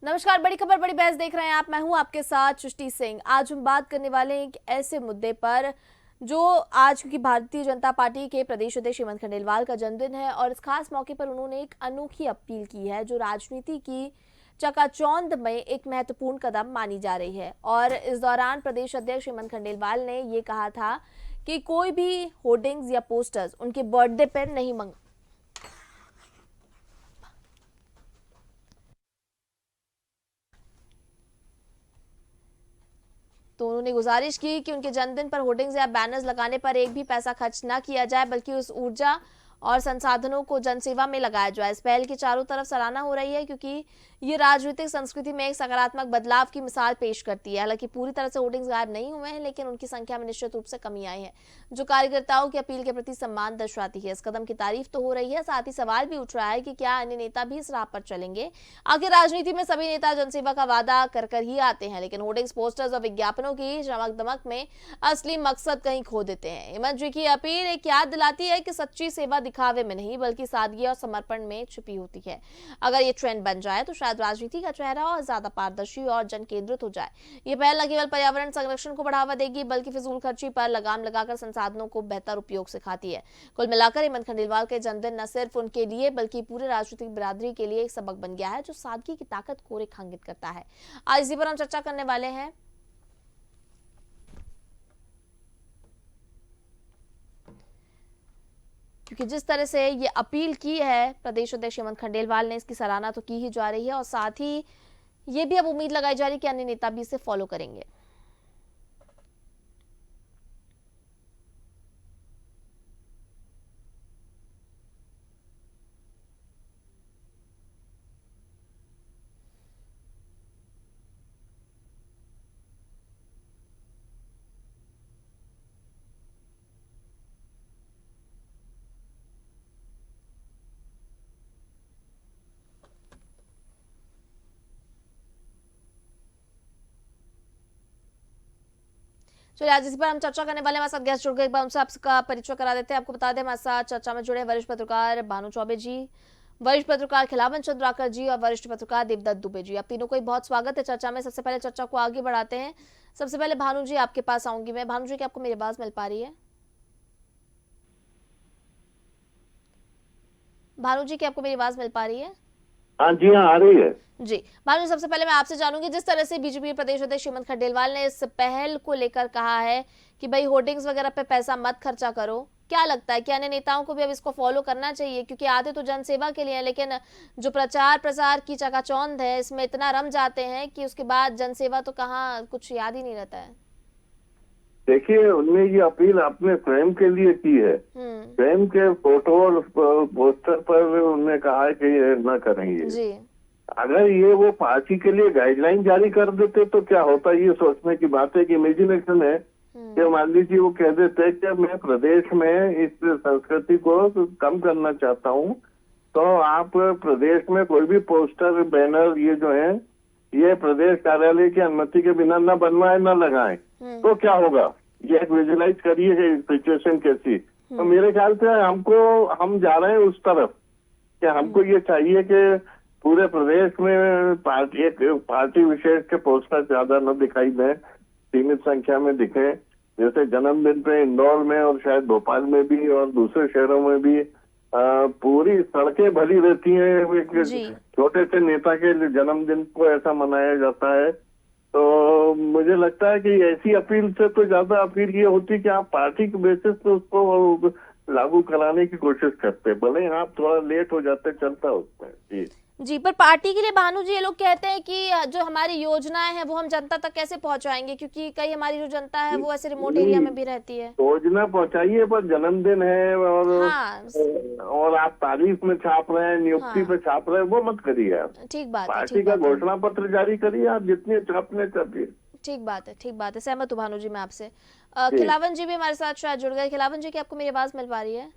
नमस्कार, बड़ी खबर बड़ी बहस देख रहे हैं आप। मैं हूं आपके साथ सृष्टि सिंह। आज हम बात करने वाले हैं एक ऐसे मुद्दे पर जो आज की भारतीय जनता पार्टी के प्रदेश अध्यक्ष हेमंत खंडेलवाल का जन्मदिन है और इस खास मौके पर उन्होंने एक अनोखी अपील की है जो राजनीति की चकाचौंध में एक महत्वपूर्ण कदम मानी जा रही है। और इस दौरान प्रदेश अध्यक्ष हेमंत खंडेलवाल ने ये कहा था कि कोई भी होर्डिंग्स या पोस्टर्स उनके बर्थडे पर नहीं तो उन्होंने गुजारिश की कि उनके जन्मदिन पर होर्डिंग्स या बैनर्स लगाने पर एक भी पैसा खर्च न किया जाए, बल्कि उस ऊर्जा और संसाधनों को जनसेवा में लगाया जाए। इस पहल की चारों तरफ सराहना हो रही है क्योंकि ये राजनीतिक संस्कृति में एक सकारात्मक बदलाव की मिसाल पेश करती है। हालांकि पूरी तरह से होर्डिंग्स गायब नहीं हुए हैं, लेकिन उनकी संख्या में निश्चित रूप से कमी आई है, जो कार्यकर्ताओं की अपील के प्रति सम्मान दर्शाती है। इस कदम की तारीफ तो हो रही है, साथ ही सवाल भी उठ रहा है कि क्या अन्य नेता भी इस राह पर चलेंगे। आखिर राजनीति में सभी नेता जनसेवा का वादा कर कर ही आते हैं, लेकिन होर्डिंग्स, पोस्टर्स और विज्ञापनों की चमक दमक में असली मकसद कहीं खो देते हैं। हेमंत जी की अपील एक याद दिलाती है कि सच्ची सेवा दिखावे में नहीं, बल्कि सादगी और समर्पण में छुपी होती है। अगर ये ट्रेंड बन जाए तो शायद राजनीति का चेहरा और ज्यादा पारदर्शी और जन केंद्रित हो जाए। ये पहल न केवल पर्यावरण संरक्षण को बढ़ावा देगी, बल्कि फिजूल खर्ची पर लगाम लगाकर संसाधनों को बेहतर उपयोग सिखाती है। कुल मिलाकर हेमंत खंडेलवाल के जन्मदिन न सिर्फ उनके लिए बल्कि पूरे राजनीतिक बिरादरी के लिए एक सबक बन गया है जो सादगी की ताकत को रेखांकित करता है। आज इसी पर हम चर्चा करने वाले हैं। क्योंकि जिस तरह से ये अपील की है प्रदेश अध्यक्ष हेमंत खंडेलवाल ने, इसकी सराहना तो की ही जा रही है और साथ ही ये भी अब उम्मीद लगाई जा रही है कि अन्य नेता भी इसे फॉलो करेंगे। चलिए, आज इसी पर हम चर्चा करने वाले हैं। हमारे साथ गेस्ट जुड़ गए, एक बार उनसे आपका परिचय करा देते हैं। आपको बता दें, हमारे साथ चर्चा में जुड़े वरिष्ठ पत्रकार भानु चौबे जी, वरिष्ठ पत्रकार खिलावन चंद्राकर जी और वरिष्ठ पत्रकार देवदत्त दुबे जी। आप तीनों को ही बहुत स्वागत है चर्चा में। सबसे पहले चर्चा को आगे बढ़ाते हैं। सबसे पहले भानु जी, आपके पास आऊंगी मैं। भानु जी, क्या आपको मेरी आवाज मिल पा रही है? भानु जी, क्या आपको मेरी आवाज मिल पा रही है? हाँ जी, हाँ आ रही है जी भानु, सबसे पहले मैं आपसे जानूंगी, जिस तरह से बीजेपी प्रदेश अध्यक्ष हेमंत खंडेलवाल ने इस पहल को लेकर कहा है कि भाई होर्डिंग्स वगैरह पे पैसा मत खर्चा करो, क्या लगता है कि अन्य नेताओं को भी अब इसको फॉलो करना चाहिए? क्योंकि आते तो जनसेवा के लिए हैं, लेकिन जो प्रचार प्रसार की चकाचौंध है इसमें इतना रम जाते हैं कि उसके बाद जनसेवा तो कहाँ, कुछ याद ही नहीं रहता है। देखिए, उनने ये अपील अपने स्वयं के लिए की है। स्वयं के फोटो और पोस्टर पर उन्होंने कहा है कि ये न करेंगे। जी। अगर ये वो पार्टी के लिए गाइडलाइन जारी कर देते तो क्या होता, ये सोचने की बात है कि इमेजिनेशन है कि मान लीजिए वो कह देते कि मैं प्रदेश में इस संस्कृति को कम करना चाहता हूँ, तो आप प्रदेश में कोई भी पोस्टर बैनर ये जो है ये प्रदेश कार्यालय की अनुमति के बिना न बनवाए न लगाएं, तो क्या होगा? ये एक विजुलाइज करिए सिचुएशन कैसी। तो मेरे ख्याल से हम जा रहे हैं उस तरफ कि हमको ये चाहिए कि पूरे प्रदेश में पार्टी विशेष के पोस्टर ज्यादा न दिखाई दें, सीमित संख्या में दिखे। जैसे जन्मदिन पे इंदौर में और शायद भोपाल में भी और दूसरे शहरों में भी पूरी सड़कें भरी रहती हैं, छोटे से नेता के जन्मदिन को ऐसा मनाया जाता है। तो मुझे लगता है कि ऐसी अपील से तो ज्यादा अपील ये होती कि आप पार्टी के बेसिस पे उसको लागू कराने की कोशिश करते, भले आप थोड़ा लेट हो जाते, चलता उसमें। जी जी, पर पार्टी के लिए भानु जी ये लोग कहते हैं कि जो हमारी योजनाएं हैं वो हम जनता तक कैसे पहुंचाएंगे, क्योंकि कई हमारी जो जनता है वो ऐसे रिमोट एरिया में भी रहती है। योजना पहुंचाइए, पर जन्मदिन है हाँ, और आप तारीख में छाप रहे हैं, नियुक्ति पे छाप रहे हैं, वो मत करिए आप। ठीक बात है। पार्टी का घोषणा पत्र जारी करिए, आप जितने छापने छापिए। ठीक बात है, ठीक बात है। सहमत हूँ भानु जी मैं आपसे। खिलावन जी भी हमारे साथ शायद जुड़ गए। खिलावन जी, क्या आपको मेरी आवाज मिल पा रही है?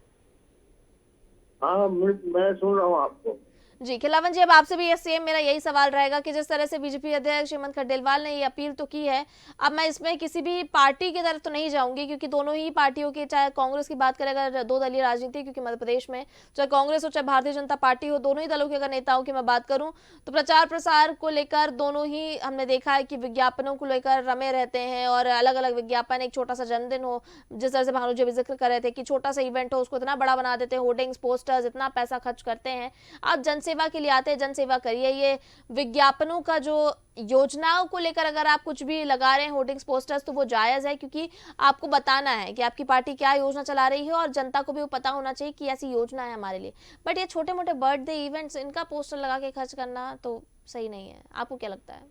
हाँ, मैं सुन रहा हूँ आपको। जी खिलावन जी, अब आपसे भी ये सेम मेरा यही सवाल रहेगा कि जिस तरह से बीजेपी अध्यक्ष हेमंत खंडेलवाल ने ये अपील तो की है, अब मैं इसमें किसी भी पार्टी की तरफ तो नहीं जाऊंगी क्योंकि दोनों ही पार्टियों के, चाहे कांग्रेस की बात करें, अगर दो दलीय राजनीति, क्योंकि मध्य प्रदेश में चाहे कांग्रेस हो चाहे भारतीय जनता पार्टी हो, दोनों ही दलों के अगर नेताओं की मैं बात करूं तो प्रचार प्रसार को लेकर दोनों ही हमने देखा है कि विज्ञापनों को लेकर रमे रहते हैं और अलग अलग विज्ञापन, एक छोटा सा जन्मदिन हो, जिस तरह से भानु जी भी जिक्र कर रहे थे कि छोटा सा इवेंट हो उसको इतना बड़ा बना देते हैं, होर्डिंग्स पोस्टर्स, इतना पैसा खर्च करते हैं। आप जनसेवा के लिए आते हैं, जनसेवा करिए। ये विज्ञापनों का जो योजनाओं को लेकर अगर आप कुछ भी लगा रहे हैं होर्डिंग्स पोस्टर्स तो वो जायज है, क्योंकि आपको बताना है कि आपकी पार्टी क्या योजना चला रही है और जनता को भी वो पता होना चाहिए कि ऐसी योजना है हमारे लिए। बट ये छोटे मोटे बर्थडे इवेंट्स, इनका पोस्टर लगा के खर्च करना तो सही नहीं है। आपको क्या लगता है?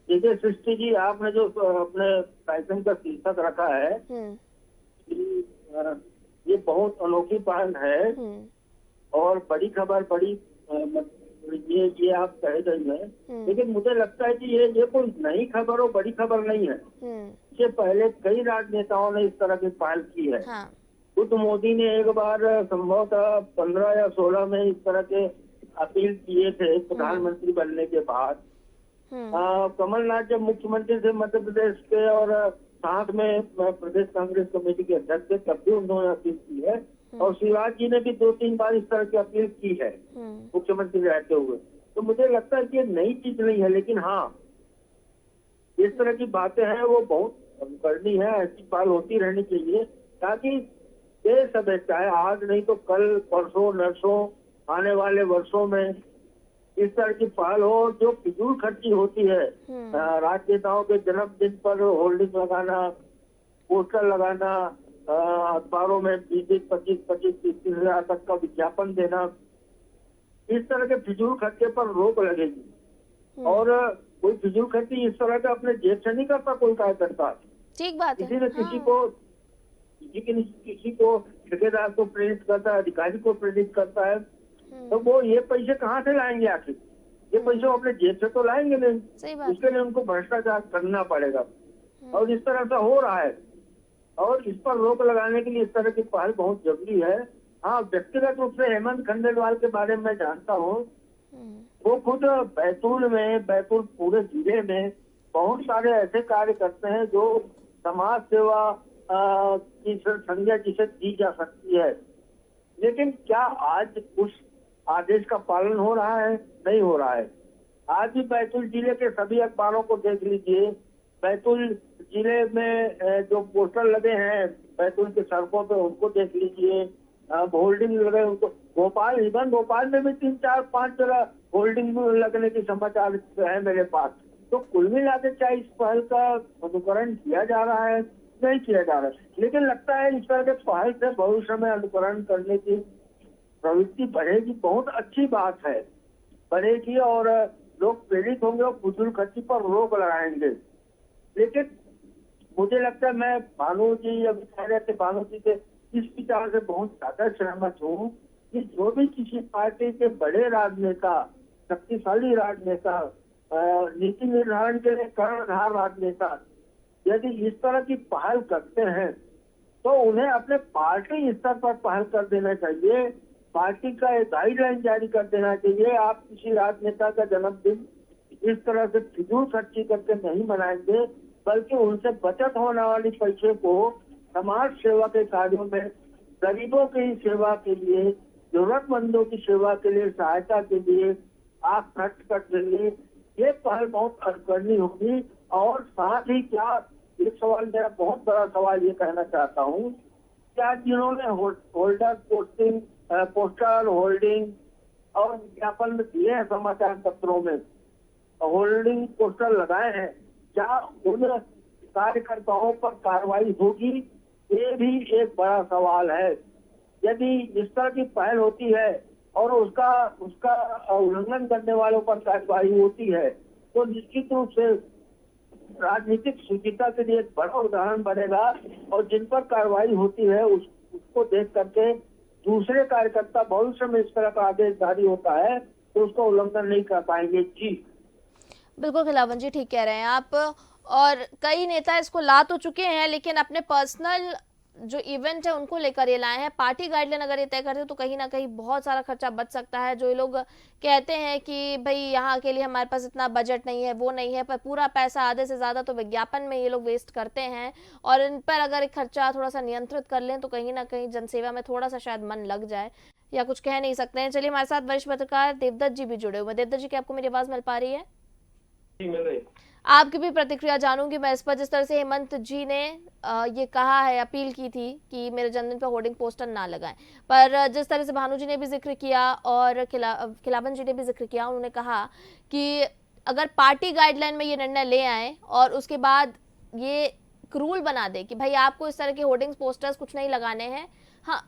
देखिए सृष्टि जी, आपने जो अपने कार्यक्रम का शीर्षक रखा है ये बहुत अनोखी पहल है और बड़ी खबर, बड़ी ये आप कह रही है, लेकिन मुझे लगता है कि ये कोई नई खबर और बड़ी खबर नहीं है। इससे पहले कई राजनेताओं ने इस तरह की पहल की है। हाँ। खुद मोदी ने एक बार संभवतः 15 या 16 में इस तरह के अपील किए थे प्रधानमंत्री बनने के बाद। कमलनाथ जब मुख्यमंत्री थे मध्य प्रदेश के और साथ में प्रदेश कांग्रेस कमेटी के अध्यक्ष थे, तब भी उन्होंने अपील की है और शिवराज जी ने भी 2-3 बार इस तरह की अपील की है मुख्यमंत्री रहते हुए। तो मुझे लगता है कि ये नई चीज नहीं है, लेकिन हाँ इस तरह की बातें हैं वो बहुत करनी है, ऐसी पहल होती रहनी चाहिए ताकि देश सब, चाहे आज नहीं तो कल, परसों, नरसों, आने वाले वर्षों में इस तरह की पहल हो। जो फिजूल खर्ची होती है राजनेताओं के जन्मदिन पर होर्डिंग लगाना, पोस्टर लगाना, अखबारों में 20-25-30 हजार तक का विज्ञापन देना, इस तरह के फिजूल खर्चे पर रोक लगेगी। और कोई फिजूल खर्ची इस तरह का अपने जेब से नहीं करता कोई कार्यकर्ता। ठीक बात है। किसी न किसी को ठेकेदार को प्रेरित करता है, अधिकारी को प्रेरित करता है, तो वो ये पैसे कहाँ से लाएंगे आखिर? ये पैसे अपने जेब से तो लाएंगे नहीं, उसके लिए उनको भ्रष्टाचार करना पड़ेगा और इस तरह से हो रहा है। और इस पर रोक लगाने के लिए इस तरह की पहल बहुत जरूरी है। हाँ, व्यक्तिगत रूप से हेमंत खंडेलवाल के बारे में जानता हूँ। वो खुद बैतूल पूरे जिले में बहुत सारे ऐसे कार्य करते हैं जो समाज सेवा की संज्ञा जिसे दी जा सकती है। लेकिन क्या आज उस आदेश का पालन हो रहा है? नहीं हो रहा है। आज भी बैतूल जिले के सभी अखबारों को देख लीजिए, बैतूल जिले में जो पोस्टर लगे हैं बैतूल के सड़कों पे उनको देख लीजिए, होल्डिंग लगे उनको। भोपाल में भी 3-4-5 जगह होल्डिंग लगने के समाचार है मेरे पास। तो कुल मिला के क्या इस पहल का अनुकरण किया जा रहा है? नहीं किया जा रहा है। लेकिन लगता है इस तरह के पहल से भविष्य में अनुकरण करने की प्रवृत्ति बढ़ेगी। बहुत अच्छी बात है, बढ़ेगी और लोग प्रेरित होंगे और फिजूल खर्ची पर रोक लगाएंगे। लेकिन मुझे लगता है, मैं भानु जी अभी कह रहे थे, भानु जी के इस विचार से बहुत ज्यादा सहमत हूँ कि जो भी किसी पार्टी के बड़े राजनेता, शक्तिशाली राजनेता, नीति निर्धारण के लिए कर्णधार राजनेता यदि इस तरह की पहल करते हैं तो उन्हें अपने पार्टी स्तर पर पहल कर देना चाहिए। पार्टी का एक गाइडलाइन जारी कर देना चाहिए, आप किसी राजनेता का जन्मदिन इस तरह से फिजूल खर्ची करके नहीं मनाएंगे, बल्कि उनसे बचत होने वाली पैसे को समाज सेवा के कार्यों में, गरीबों की सेवा के लिए, जरूरतमंदों की सेवा के लिए, सहायता के लिए आप खर्च कर देंगे। ये पहल बहुत करनी होगी। और साथ ही क्या, एक सवाल, मेरा बहुत बड़ा सवाल ये कहना चाहता हूँ, क्या जिन्होंने पोस्टर, होल्डिंग और विज्ञापन दिए हैं समाचार पत्रों में, होल्डिंग पोस्टर लगाए हैं, क्या उन कार्यकर्ताओं पर कार्रवाई होगी? ये भी एक बड़ा सवाल है। यदि इस तरह की पहल होती है और उसका उल्लंघन करने वालों पर कार्रवाई होती है तो निश्चित रूप से राजनीतिक शुचिता के लिए एक बड़ा उदाहरण बनेगा और जिन पर कार्रवाई होती है उसको देख करके दूसरे कार्यकर्ता भविष्य में इस तरह का आदेश जारी होता है तो उसका उल्लंघन नहीं कर पाएंगे। जी बिल्कुल खिलावन जी, ठीक कह रहे हैं आप। और कई नेता इसको ला तो चुके हैं, लेकिन अपने पर्सनल जो इवेंट है उनको लेकर ये लाए हैं। पार्टी गाइडलाइन अगर ये तय करते तो कहीं ना कहीं बहुत सारा खर्चा बच सकता है। जो ये लोग कहते हैं कि भाई यहाँ के लिए हमारे पास इतना बजट नहीं है, वो नहीं है, पर पूरा पैसा आधे से ज्यादा तो विज्ञापन में ये लोग वेस्ट करते हैं। और इन पर अगर एक खर्चा थोड़ा सा नियंत्रित कर लें तो कहीं ना कहीं जनसेवा में थोड़ा सा शायद मन लग जाए, या कुछ कह नहीं सकते हैं। चलिए, हमारे साथ वरिष्ठ पत्रकार देवदत्त जी भी जुड़े हुए। देवदत्त जी, क्या आपको मेरी आवाज मिल पा रही है? जी, मिल रही। आपकी भी प्रतिक्रिया जानूंगी मैं इस पर। जिस तरह से हेमंत जी ने ये कहा है, अपील की थी कि मेरे जन्मदिन पर होर्डिंग पोस्टर ना लगाएं, पर जिस तरह से भानु जी ने भी जिक्र किया और खिलावन जी ने भी जिक्र किया, उन्होंने कहा कि अगर पार्टी गाइडलाइन में ये निर्णय ले आए और उसके बाद ये रूल बना दे कि भाई आपको इस तरह के होर्डिंग्स पोस्टर्स कुछ नहीं लगाने हैं, हाँ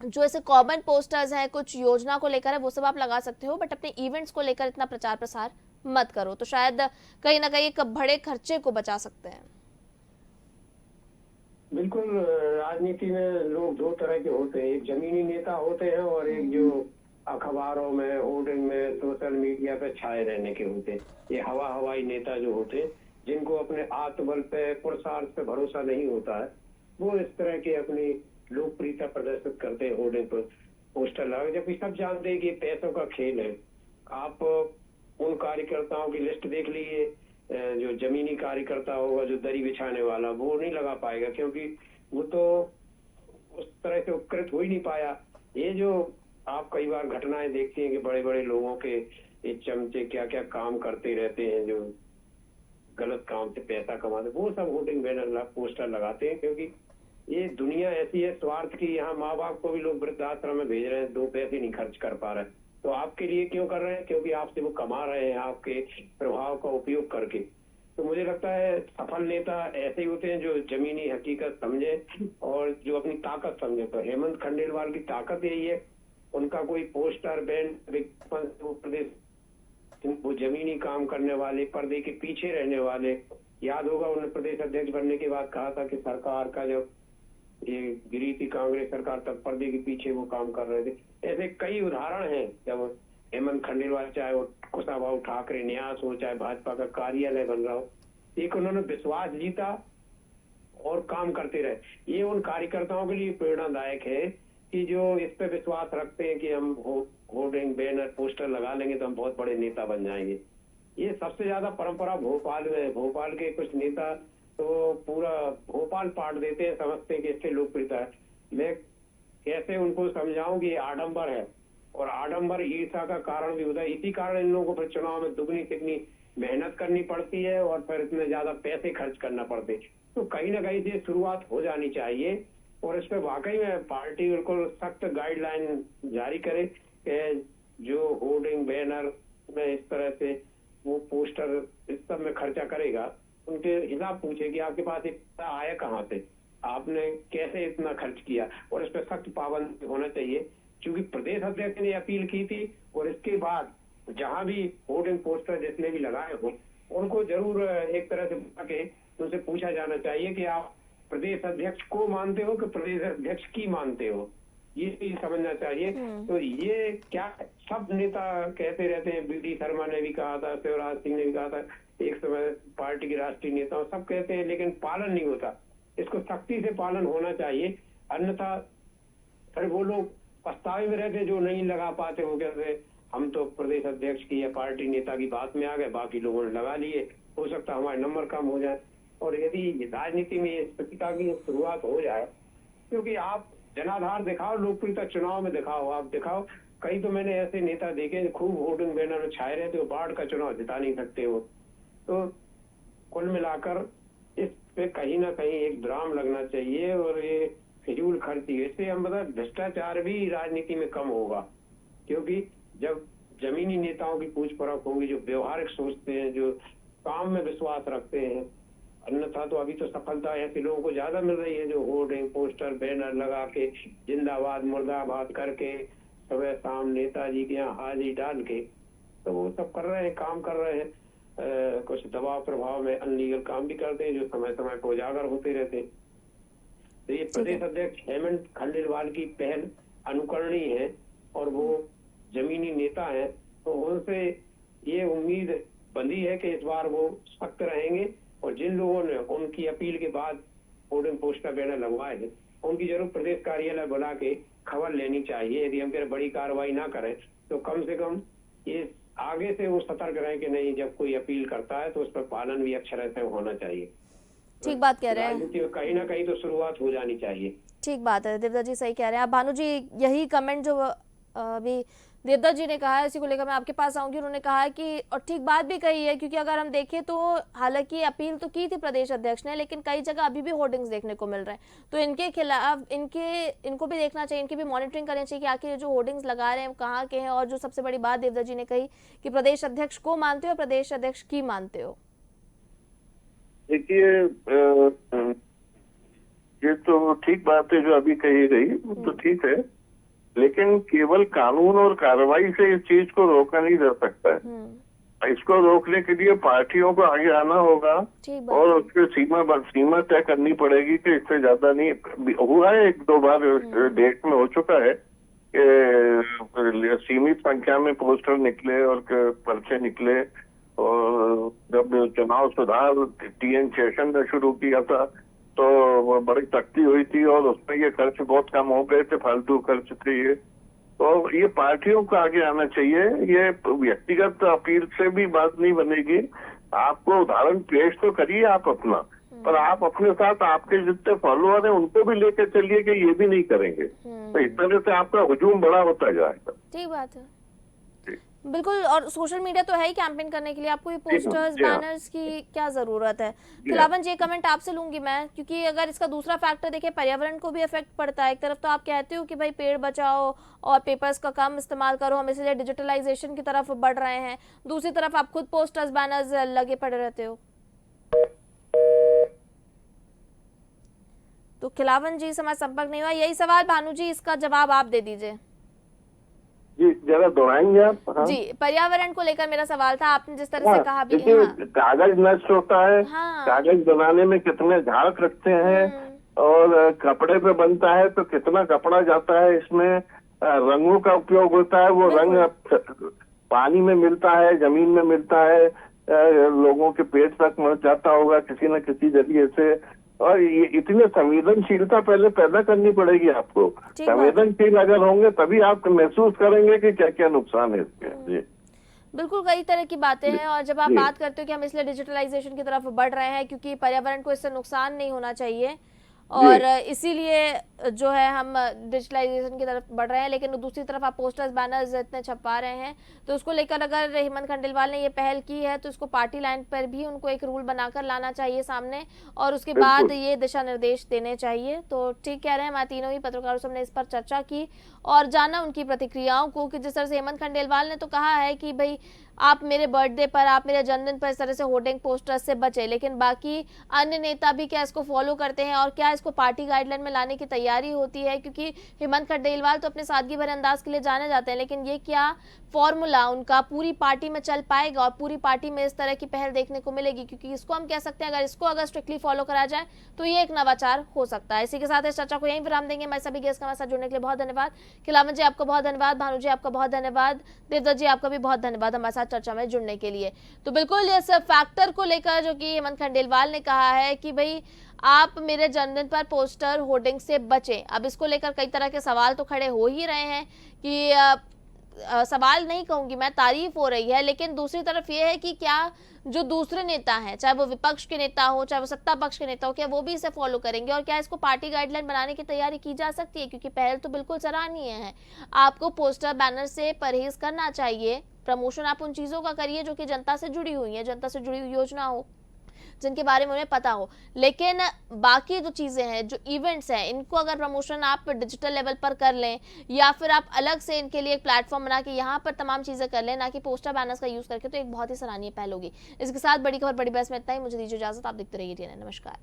जो ऐसे कॉमन पोस्टर्स हैं कुछ योजना को लेकर है वो सब आप लगा सकते हो, बट अपने इवेंट्स को लेकर इतना प्रचार प्रसार मत करो, तो शायद कहीं ना कहीं एक बड़े खर्चे को बचा सकते हैं। बिल्कुल, राजनीति में लोग दो तरह के होते हैं, एक जमीनी नेता होते हैं और एक जो अखबारों में, होर्डिंग में, सोशल मीडिया पे छाए रहने के होते हैं। ये हवाई नेता जो होते हैं, जिनको अपने आत्मबल पे, पुरुषार्थ पे भरोसा नहीं होता है, वो इस तरह के अपनी लोकप्रियता प्रदर्शित करते हैं होर्डिंग पर पोस्टर लगा, जबकि सब जानते हैं कि पैसों का खेल है। आप उन कार्यकर्ताओं की लिस्ट देख लीजिए, जो जमीनी कार्यकर्ता होगा, जो दरी बिछाने वाला, वो नहीं लगा पाएगा, क्योंकि वो तो उस तरह से उपकृत हो ही नहीं पाया। ये जो आप कई बार घटनाएं देखते हैं कि बड़े बड़े लोगों के ये चमचे क्या क्या काम करते रहते हैं, जो गलत काम से पैसा कमाते, वो सब होर्डिंग बैनर पोस्टर लगाते हैं, क्योंकि ये दुनिया ऐसी है स्वार्थ की। यहाँ माँ बाप को भी लोग वृद्धाश्रम में भेज रहे हैं, 2 पैसे नहीं खर्च कर पा रहे, तो आपके लिए क्यों कर रहे हैं? क्योंकि आपसे वो कमा रहे हैं, आपके प्रभाव का उपयोग करके। तो मुझे लगता है सफल नेता ऐसे ही होते हैं जो जमीनी हकीकत समझे और जो अपनी ताकत समझे। तो हेमंत खंडेलवाल की ताकत यही है, उनका कोई पोस्टर बैन प्रदेश, वो जमीनी काम करने वाले, पर्दे के पीछे रहने वाले। याद होगा उन्होंने प्रदेश अध्यक्ष बनने के बाद कहा था कि सरकार का जब ये गिरी थी कांग्रेस सरकार, तब पर्दे के पीछे वो काम कर रहे थे। ऐसे कई उदाहरण हैं, जब हेमंत खंडेलवाल, चाहे वो कुशाभाऊ ठाकरे न्यास हो, चाहे भाजपा का कार्यालय बन रहा हो, एक उन्होंने विश्वास जीता और काम करते रहे। ये उन कार्यकर्ताओं के लिए प्रेरणादायक है कि जो इस पे विश्वास रखते हैं कि हम होर्डिंग, बैनर, पोस्टर लगा लेंगे तो हम बहुत बड़े नेता बन जाएंगे। ये सबसे ज्यादा परंपरा भोपाल में है। भोपाल के कुछ नेता तो पूरा भोपाल पाट देते हैं, समझते हैं कि इससे लोकप्रियता है। मैं कैसे उनको समझाऊं कि आडंबर है, और आडंबर ईर्षा का कारण भी होता है। इसी कारण इन लोगों को फिर चुनाव में दुगनी तिगनी मेहनत करनी पड़ती है और फिर इतने ज्यादा पैसे खर्च करना पड़ते। तो कहीं ना कहीं से शुरुआत हो जानी चाहिए, और इस पे वाकई में पार्टी बिल्कुल सख्त गाइडलाइन जारी करे कि जो होर्डिंग, बैनर में इस तरह से वो पोस्टर इस सब में खर्चा करेगा, उनके हिसाब पूछे कि आपके पास इतना आया कहाँ से, आपने कैसे इतना खर्च किया, और इस पर सख्त पाबंदी होना चाहिए। क्योंकि प्रदेश अध्यक्ष ने अपील की थी, और इसके बाद जहां भी होर्डिंग पोस्टर जिसने भी लगाए हो, उनको जरूर एक तरह से के उनसे पूछा जाना चाहिए कि आप प्रदेश अध्यक्ष को मानते हो कि प्रदेश अध्यक्ष की मानते हो, ये भी समझना चाहिए। तो ये क्या सब नेता कहते रहते हैं, बीडी शर्मा ने भी कहा था, शिवराज सिंह ने भी कहा था, एक समय पार्टी के राष्ट्रीय नेता सब कहते हैं, लेकिन पालन नहीं होता। इसको सख्ती से पालन होना चाहिए, अन्यथा फिर वो लोग पछतावे में रहते जो नहीं लगा पाते। वो कहते हम तो प्रदेश अध्यक्ष की या पार्टी नेता की बात में आ गए, बाकी लोगों ने लगा लिए, हो सकता हमारे नंबर कम हो जाए। और यदि राजनीति में इस प्रतियोगिता की शुरुआत हो जाए, क्योंकि आप जनाधार दिखाओ, लोकप्रियता चुनाव में दिखाओ, आप दिखाओ। कई तो मैंने ऐसे नेता देखे खूब होर्डिंग बैनर छाए रहते हो, बाढ़ का चुनाव जिता नहीं सकते हो। तो कुल मिलाकर इस पे कहीं ना कहीं एक विराम लगना चाहिए, और ये फिजूल खर्ची, इससे हम मतलब भ्रष्टाचार भी राजनीति में कम होगा। क्योंकि जब जमीनी नेताओं की पूछ परख होगी, जो व्यवहारिक सोचते हैं, जो काम में विश्वास रखते हैं, अन्यथा तो अभी तो सफलता ऐसे लोगों को ज्यादा मिल रही है जो होर्डिंग, पोस्टर, बैनर लगा के जिंदाबाद मुर्दाबाद करके सुबह शाम नेताजी के यहाँ हाजिरी डाल के तो वो सब कर रहे हैं, काम कर रहे हैं। कुछ दबाव प्रभाव में अनलीगल काम भी करते हैं जो समय समय पर उजागर होते रहते हैं। तो ये प्रदेश अध्यक्ष हेमंत खंडेलवाल की पहल अनुकरणीय है, और वो जमीनी नेता है, तो उनसे ये उम्मीद बंधी है कि इस बार वो सख्त रहेंगे, और जिन लोगों ने उनकी अपील के बाद होर्डिंग पोस्टर बैनर लगवाए हैं, उनकी जरूर प्रदेश कार्यालय बुला के खबर लेनी चाहिए। यदि हम फिर बड़ी कार्रवाई ना करें तो कम से कम ये आगे से वो सतर्क रहें कि नहीं, जब कोई अपील करता है तो उस पर पालन भी अक्षर से होना चाहिए। ठीक बात कह रहे हैं, राजनीति में कहीं ना कहीं तो शुरुआत हो जानी चाहिए। ठीक बात है, देवदत्त जी सही कह रहे हैं आप। भानु जी, यही कमेंट जो अभी देवदत्त जी ने कहा है, इसी को लेकर मैं आपके पास आऊंगी। उन्होंने कहा है कि, और ठीक बात भी कही है, क्योंकि अगर हम देखें तो हालांकि अपील तो की थी प्रदेश अध्यक्ष ने, लेकिन कई जगह अभी भी होर्डिंग्स देखने को मिल रहे हैं। तो इनके खिलाफ इनको भी देखना चाहिए, इनकी भी मॉनिटरिंग करनी चाहिए कि आखिर जो होर्डिंग्स लगा रहे हैं वो कहाँ के हैं। और जो सबसे बड़ी बात देवदत्त जी ने कही कि प्रदेश अध्यक्ष को मानते हो, प्रदेश अध्यक्ष की मानते हो। देखिए, ये तो ठीक बात है जो अभी कही गई, तो ठीक है, लेकिन केवल कानून और कार्रवाई से इस चीज को रोका नहीं जा सकता है। इसको रोकने के लिए पार्टियों को आगे आना होगा और उसके सीमा तय करनी पड़ेगी कि इससे ज्यादा नहीं। हुआ है एक दो बार डेट में हो चुका है कि सीमित संख्या में पोस्टर निकले और पर्चे निकले। और जब चुनाव सुधार TN शेषन ने शुरू किया था तो बड़ी सख्ती हुई थी और उसमें ये खर्च बहुत कम हो गए थे, फालतू खर्च थे ये। तो ये पार्टियों को आगे आना चाहिए, ये व्यक्तिगत अपील से भी बात नहीं बनेगी। आपको उदाहरण पेश तो करिए आप अपना, पर आप अपने साथ आपके जितने फॉलोअर हैं उनको भी लेकर चलिए कि ये भी नहीं करेंगे, तो इस तरह से आपका हुजूम बड़ा होता जाएगा। ठीक बात है, बिल्कुल। और सोशल मीडिया तो है ही कैंपेन करने के लिए, आपको ये पोस्टर्स बैनर्स की क्या जरूरत है। खिलावन जी, कमेंट आपसे लूंगी मैं, क्योंकि अगर इसका दूसरा फैक्टर देखें, पर्यावरण को भी इफेक्ट पड़ता है। एक तरफ तो आप कहते हो कि भाई पेड़ बचाओ और पेपर्स का कम इस्तेमाल करो, हम इसलिए डिजिटलाइजेशन की तरफ बढ़ रहे हैं, दूसरी तरफ आप खुद पोस्टर्स बैनर्स लगे पड़े रहते हो। तो खिलावन जी से हमारा संपर्क नहीं हुआ। यही सवाल भानु जी, इसका जवाब आप दे दीजिए जी, जरा दोहराएंगे आप। हाँ? जी, पर्यावरण को लेकर मेरा सवाल था, आपने जिस तरह से कहा भी। कागज नष्ट होता है, कागज बनाने में कितने झाग रखते हैं और कपड़े पे बनता है तो कितना कपड़ा जाता है, इसमें रंगों का उपयोग होता है, वो रंग पानी में मिलता है, जमीन में मिलता है, लोगों के पेट तक पहुंच जाता होगा किसी न किसी जरिए से। और ये इतनी संवेदनशीलता पहले पैदा करनी पड़ेगी आपको। संवेदनशील अगर होंगे तभी आप महसूस करेंगे कि क्या क्या नुकसान है इसके। जी बिल्कुल, कई तरह की बातें हैं। और जब आप बात करते हो कि हम इसलिए डिजिटलाइजेशन की तरफ बढ़ रहे हैं क्योंकि पर्यावरण को इससे नुकसान नहीं होना चाहिए, और इसीलिए जो है हम डिजिटलाइजेशन की तरफ बढ़ रहे हैं, लेकिन दूसरी तरफ आप पोस्टर्स बैनर्स इतने छपवा रहे हैं, तो उसको लेकर अगर हेमंत खंडेलवाल ने ये पहल की है तो इसको पार्टी लाइन पर भी उनको एक रूल बनाकर लाना चाहिए सामने, और उसके बाद ये दिशा निर्देश देने चाहिए। तो ठीक कह रहे हैं, हमारे तीनों ही पत्रकारों से हमने इस पर चर्चा की और जाना उनकी प्रतिक्रियाओं को, कि जिस तरह से हेमंत खंडेलवाल ने तो कहा है कि भाई आप मेरे बर्थडे पर, आप मेरे जन्मदिन पर इस तरह से होर्डिंग पोस्टर से बचे, लेकिन बाकी अन्य नेता भी क्या इसको फॉलो करते हैं और क्या इसको पार्टी गाइडलाइन में लाने की तैयारी होती है? क्योंकि हेमंत खंडेलवाल तो अपने सादगी भरे अंदाज के लिए जाने जाते हैं, लेकिन ये क्या फॉर्मूला उनका पूरी पार्टी में चल पाएगा और पूरी पार्टी में इस तरह की पहल देखने को मिलेगी? क्योंकि इसको हम कह सकते हैं, अगर इसको अगर स्ट्रिक्टली फॉलो करा जाए तो ये एक नवाचार हो सकता है। इसी के साथ इस चर्चा को यहीं विराम देंगे। मैं सभी गेस्ट हमारे साथ जुड़ने के लिए बहुत धन्यवाद। खिलावन जी आपको बहुत धन्यवाद, भानु जी आपका बहुत धन्यवाद, देवदत्त जी आपका भी बहुत धन्यवाद हमारे साथ चर्चा में जुड़ने के लिए। तो बिल्कुल इस फैक्टर को लेकर जो कि हेमंत खंडेलवाल ने कहा है कि भाई आप मेरे जन्मदिन पर पोस्टर होर्डिंग से बचें, अब इसको लेकर कई तरह के सवाल तो खड़े हो ही रहे हैं कि सवाल नहीं कहूंगी मैं, तारीफ हो रही है, लेकिन दूसरी तरफ ये है कि क्या जो दूसरे नेता हैं, चाहे वो विपक्ष के नेता हो चाहे वो सत्ता पक्ष के नेता हो, क्या वो भी इसे फॉलो करेंगे और क्या इसको पार्टी गाइडलाइन बनाने की तैयारी की जा सकती है? क्योंकि पहल तो बिल्कुल सराहनीय है। आपको पोस्टर बैनर से परहेज करना चाहिए, प्रमोशन आप उन चीजों का करिए जो कि जनता से जुड़ी हुई है, जनता से जुड़ी हुई योजना हो जिनके बारे में उन्हें पता हो। लेकिन बाकी जो चीजें हैं, जो इवेंट्स हैं, इनको अगर प्रमोशन आप डिजिटल लेवल पर कर लें या फिर आप अलग से इनके लिए एक प्लेटफॉर्म बना के यहाँ पर तमाम चीजें कर लें, ना कि पोस्टर बैनर्स का यूज करके, तो एक बहुत ही सराहनीय पहल होगी। इसके साथ बड़ी खबर बड़ी बहस में इतना ही। मुझे दीजिए इजाजत, आप देखते रहिए TNN। नमस्कार।